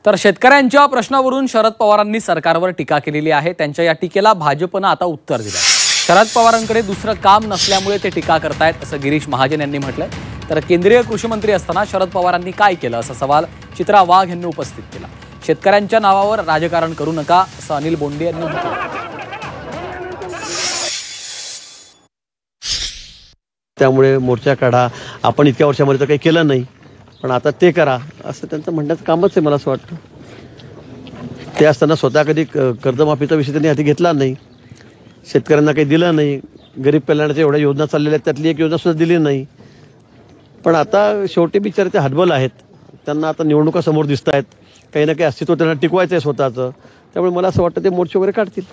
तर शेतकऱ्यांच्या प्रश्नावरून शरद पवारांनी सरकारवर टीका केलेली आहे। त्यांच्या या टीकेला भाजपने आता उत्तर दिलं। शरद पवारांकडे दुसरं काम नसल्यामुळे ते टीका करतायत असं गिरीश महाजन यांनी म्हटलंय। तर केंद्रीय कृषी मंत्री असताना शरद पवारांनी काय केलं असा सवाल चित्रा वाघ यांनी उपस्थित केला। शेतकऱ्यांच्या नावावर राजकारण करू नका असं अनिल बोंडे यांनी म्हटलं। त्यामुळे मोर्चा काढा, आपण इतक्या वर्षामध्ये तर काही केलं नाही पण आता ते करा असं त्यांचं म्हणण्याचं कामच आहे। मला असं वाटतं ते असताना स्वतः कधी कर्जमाफीचा विषय त्यांनी आधी घेतला नाही, शेतकऱ्यांना काही दिलं नाही, गरीब कल्याणाच्या एवढ्या योजना चाललेल्या त्यातली एक योजना सुद्धा दिली नाही। पण आता शेवटी बिचारे ते हतबल आहेत, त्यांना आता निवडणुका समोर दिसत आहेत, काही ना काही अस्तित्व त्यांना टिकवायचं आहे स्वतःचं। त्यामुळे मला असं वाटतं ते मोर्चे वगैरे काढतील।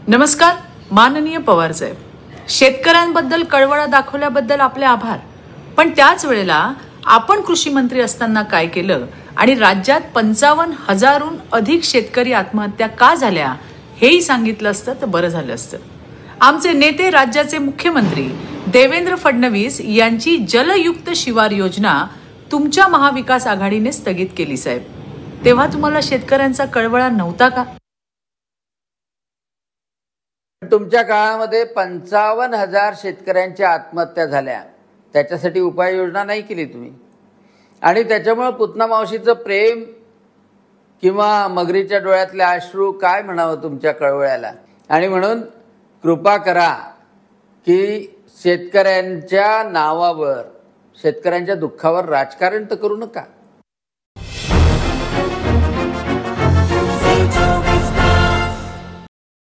नमस्कार, माननीय पवार साहेब, शेतकऱ्यांबद्दल कळवळा दाखवल्याबद्दल आपले आभार। पण त्याच वेळेला आपण कृषी मंत्री असताना काय केलं आणि राज्यात 55,000हून अधिक शेतकरी आत्महत्या का झाल्या हेही सांगितलं असतं तर बरं झालं असतं। आमचे नेते राज्याचे मुख्यमंत्री देवेंद्र फडणवीस यांची जलयुक्त शिवार योजना तुमच्या महाविकास आघाडीने स्थगित केली साहेब, तेव्हा तुम्हाला शेतकऱ्यांचा कळवळा नव्हता का? तुमच्या काळामध्ये 55,000 शेतकऱ्यांच्या आत्महत्या झाल्या, त्याच्यासाठी उपाययोजना नाही केली तुम्ही। आणि त्याच्यामुळे पुतना मावशीचं प्रेम किंवा मगरीच्या डोळ्यातले अश्रू काय म्हणावं तुमच्या कळवळ्याला। आणि म्हणून कृपा करा की शेतकऱ्यांच्या नावावर, शेतकऱ्यांच्या दुःखावर राजकारण तर करू नका।